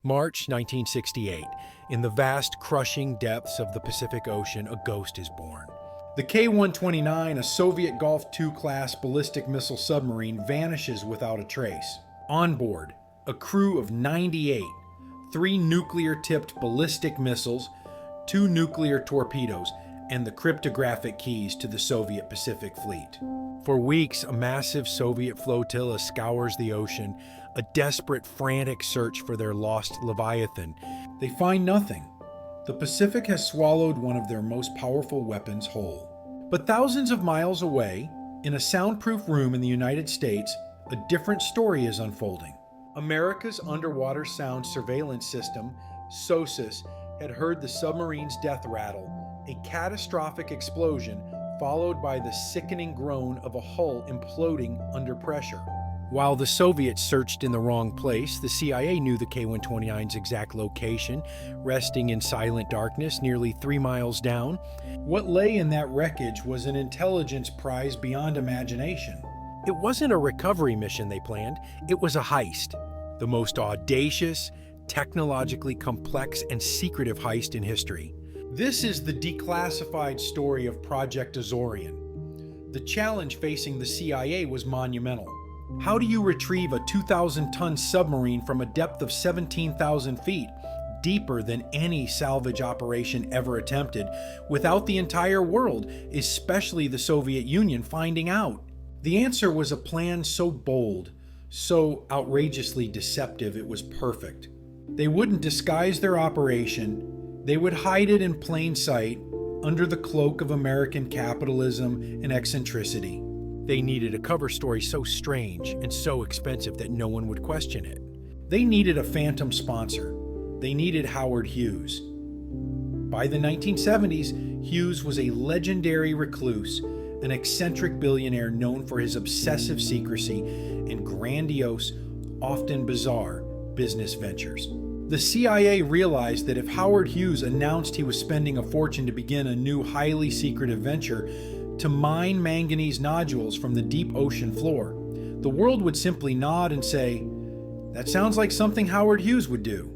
March 1968. In the vast, crushing depths of the Pacific Ocean, a ghost is born. The K-129, a Soviet Golf II-class ballistic missile submarine, vanishes without a trace. On board, a crew of 98, 3 nuclear-tipped ballistic missiles, 2 nuclear torpedoes, and the cryptographic keys to the Soviet Pacific Fleet. For weeks, a massive Soviet flotilla scours the ocean, a desperate, frantic search for their lost Leviathan. They find nothing. The Pacific has swallowed one of their most powerful weapons whole. But thousands of miles away, in a soundproof room in the United States, a different story is unfolding. America's underwater sound surveillance system, SOSUS, had heard the submarine's death rattle, a catastrophic explosion followed by the sickening groan of a hull imploding under pressure. While the Soviets searched in the wrong place, the CIA knew the K-129's exact location, resting in silent darkness nearly 3 miles down. What lay in that wreckage was an intelligence prize beyond imagination. It wasn't a recovery mission they planned, it was a heist. The most audacious, technologically complex, and secretive heist in history. This is the declassified story of Project Azorian. The challenge facing the CIA was monumental. How do you retrieve a 2,000-ton submarine from a depth of 17,000 feet, deeper than any salvage operation ever attempted, without the entire world, especially the Soviet Union, finding out? The answer was a plan so bold, so outrageously deceptive it was perfect. They wouldn't disguise their operation, they would hide it in plain sight, under the cloak of American capitalism and eccentricity. They needed a cover story so strange and so expensive that no one would question it. They needed a phantom sponsor. They needed Howard Hughes. By the 1970s, Hughes was a legendary recluse, an eccentric billionaire known for his obsessive secrecy and grandiose, often bizarre, business ventures. The CIA realized that if Howard Hughes announced he was spending a fortune to begin a new highly secretive venture to mine manganese nodules from the deep ocean floor, the world would simply nod and say, "That sounds like something Howard Hughes would do."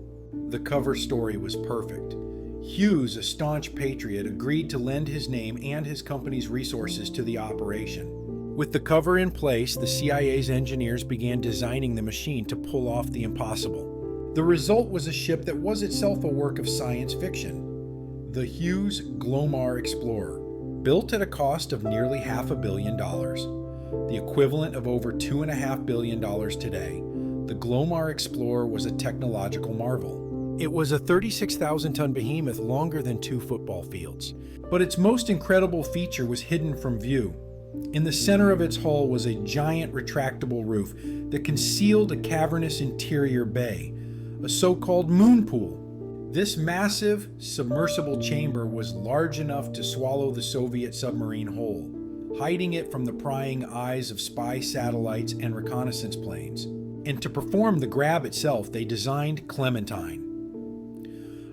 The cover story was perfect. Hughes, a staunch patriot, agreed to lend his name and his company's resources to the operation. With the cover in place, the CIA's engineers began designing the machine to pull off the impossible. The result was a ship that was itself a work of science fiction, the Hughes Glomar Explorer. Built at a cost of nearly $500 million, the equivalent of over $2.5 billion today, the Glomar Explorer was a technological marvel. It was a 36,000-ton behemoth longer than 2 football fields. But its most incredible feature was hidden from view. In the center of its hull was a giant retractable roof that concealed a cavernous interior bay, a so-called moon pool. This massive, submersible chamber was large enough to swallow the Soviet submarine whole, hiding it from the prying eyes of spy satellites and reconnaissance planes. And to perform the grab itself, they designed Clementine.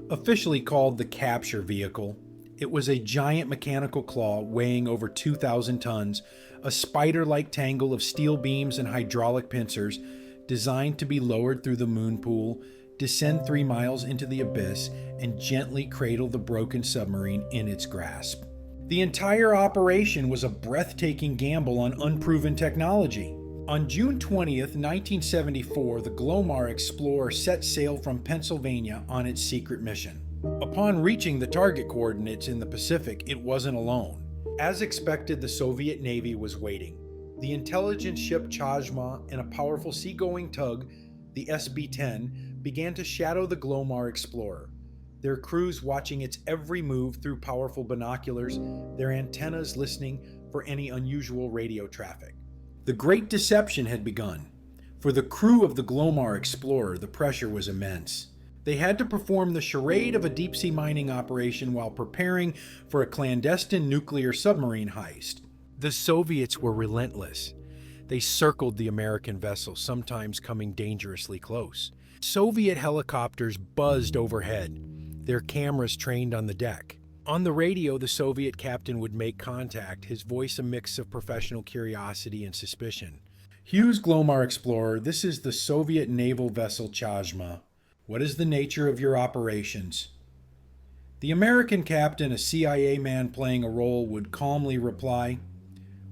Officially called the capture vehicle, it was a giant mechanical claw weighing over 2,000 tons, a spider-like tangle of steel beams and hydraulic pincers designed to be lowered through the moon pool, descend 3 miles into the abyss, and gently cradle the broken submarine in its grasp. The entire operation was a breathtaking gamble on unproven technology. On June 20th, 1974, the Glomar Explorer set sail from Pennsylvania on its secret mission. Upon reaching the target coordinates in the Pacific, it wasn't alone. As expected, the Soviet Navy was waiting. The intelligence ship Chazma and a powerful seagoing tug, the SB-10, began to shadow the Glomar Explorer, their crews watching its every move through powerful binoculars, their antennas listening for any unusual radio traffic. The Great Deception had begun. For the crew of the Glomar Explorer, the pressure was immense. They had to perform the charade of a deep-sea mining operation while preparing for a clandestine nuclear submarine heist. The Soviets were relentless. They circled the American vessel, sometimes coming dangerously close. Soviet helicopters buzzed overhead, their cameras trained on the deck. On the radio, the Soviet captain would make contact, his voice a mix of professional curiosity and suspicion. Hughes Glomar Explorer, this is the Soviet naval vessel Chazma. What is the nature of your operations? The American captain, a CIA man playing a role, would calmly reply,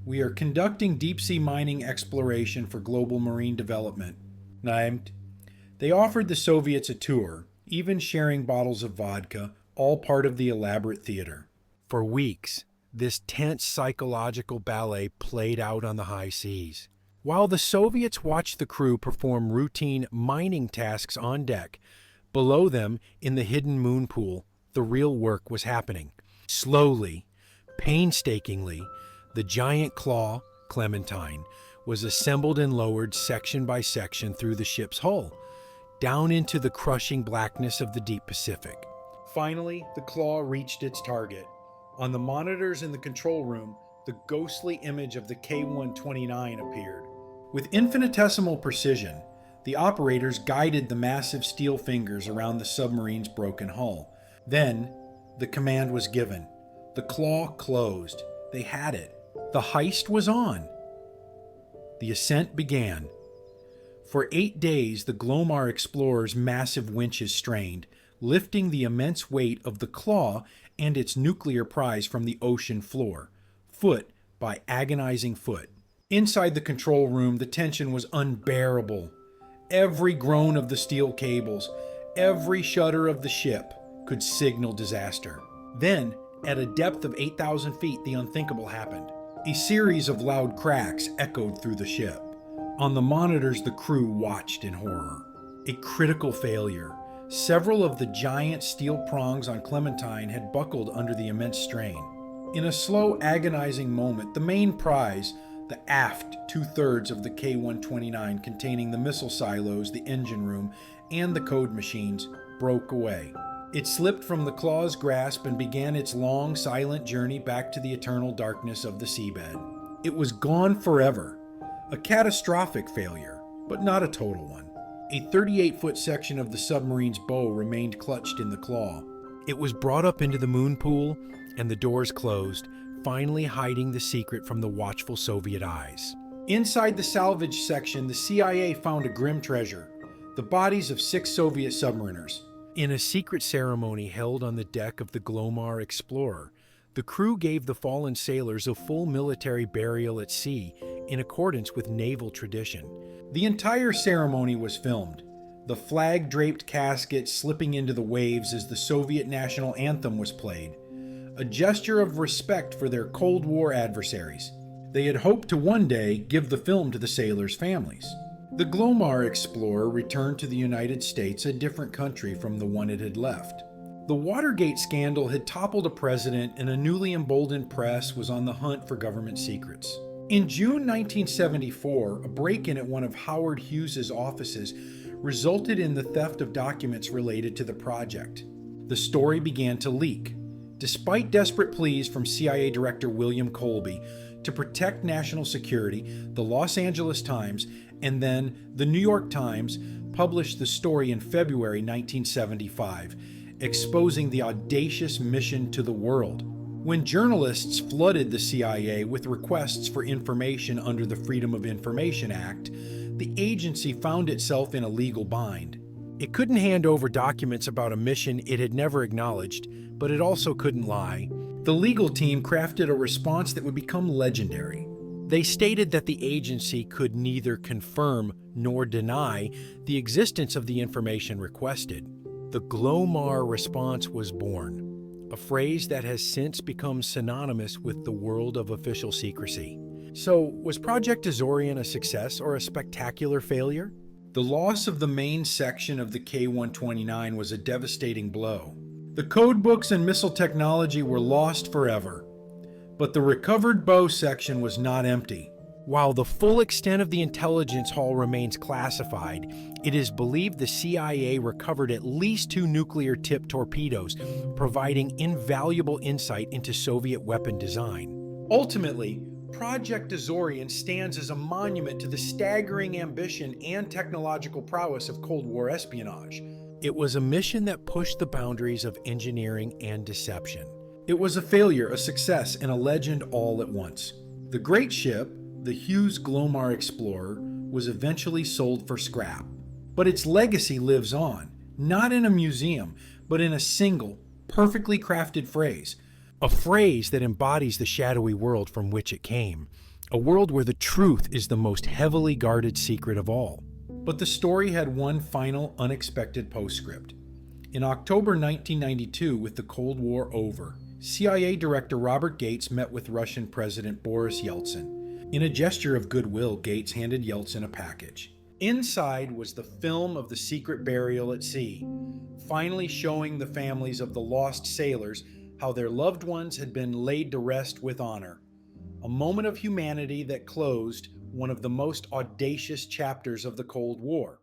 "We are conducting deep-sea mining exploration for global marine development." Named. They offered the Soviets a tour, even sharing bottles of vodka, all part of the elaborate theater. For weeks, this tense psychological ballet played out on the high seas. While the Soviets watched the crew perform routine mining tasks on deck, below them, in the hidden moon pool, the real work was happening. Slowly, painstakingly, the giant claw, Clementine, was assembled and lowered section by section through the ship's hull, down into the crushing blackness of the deep Pacific. Finally, the claw reached its target. On the monitors in the control room, the ghostly image of the K-129 appeared. With infinitesimal precision, the operators guided the massive steel fingers around the submarine's broken hull. Then, the command was given. The claw closed. They had it. The heist was on. The ascent began. For 8 days, the Glomar Explorer's massive winches strained, lifting the immense weight of the claw and its nuclear prize from the ocean floor, foot by agonizing foot. Inside the control room, the tension was unbearable. Every groan of the steel cables, every shudder of the ship could signal disaster. Then, at a depth of 8,000 feet, the unthinkable happened. A series of loud cracks echoed through the ship. On the monitors, the crew watched in horror. A critical failure. Several of the giant steel prongs on Clementine had buckled under the immense strain. In a slow, agonizing moment, the main prize, the aft two-thirds of the K-129 containing the missile silos, the engine room, and the code machines, broke away. It slipped from the claw's grasp and began its long, silent journey back to the eternal darkness of the seabed. It was gone forever. A catastrophic failure, but not a total one. A 38-foot section of the submarine's bow remained clutched in the claw. It was brought up into the moon pool, and the doors closed, finally hiding the secret from the watchful Soviet eyes. Inside the salvage section, the CIA found a grim treasure: the bodies of 6 Soviet submariners. In a secret ceremony held on the deck of the Glomar Explorer, the crew gave the fallen sailors a full military burial at sea in accordance with naval tradition. The entire ceremony was filmed, the flag-draped casket slipping into the waves as the Soviet national anthem was played, a gesture of respect for their Cold War adversaries. They had hoped to one day give the film to the sailors' families. The Glomar Explorer returned to the United States, a different country from the one it had left. The Watergate scandal had toppled a president, and a newly emboldened press was on the hunt for government secrets. In June 1974, a break-in at one of Howard Hughes' offices resulted in the theft of documents related to the project. The story began to leak. Despite desperate pleas from CIA Director William Colby to protect national security, the Los Angeles Times and then the New York Times published the story in February 1975, exposing the audacious mission to the world. When journalists flooded the CIA with requests for information under the Freedom of Information Act, the agency found itself in a legal bind. It couldn't hand over documents about a mission it had never acknowledged, but it also couldn't lie. The legal team crafted a response that would become legendary. They stated that the agency could neither confirm nor deny the existence of the information requested. The Glomar response was born, a phrase that has since become synonymous with the world of official secrecy. So, was Project Azorian a success or a spectacular failure? The loss of the main section of the K-129 was a devastating blow. The codebooks and missile technology were lost forever. But the recovered bow section was not empty. While the full extent of the intelligence haul remains classified, it is believed the CIA recovered at least 2 nuclear-tipped torpedoes, providing invaluable insight into Soviet weapon design. Ultimately, Project Azorian stands as a monument to the staggering ambition and technological prowess of Cold War espionage. It was a mission that pushed the boundaries of engineering and deception. It was a failure, a success, and a legend all at once. The great ship, the Hughes Glomar Explorer, was eventually sold for scrap. But its legacy lives on, not in a museum, but in a single, perfectly crafted phrase. A phrase that embodies the shadowy world from which it came. A world where the truth is the most heavily guarded secret of all. But the story had one final, unexpected postscript. In October 1992, with the Cold War over, CIA Director Robert Gates met with Russian President Boris Yeltsin. In a gesture of goodwill, Gates handed Yeltsin a package. Inside was the film of the secret burial at sea, finally showing the families of the lost sailors how their loved ones had been laid to rest with honor. A moment of humanity that closed one of the most audacious chapters of the Cold War.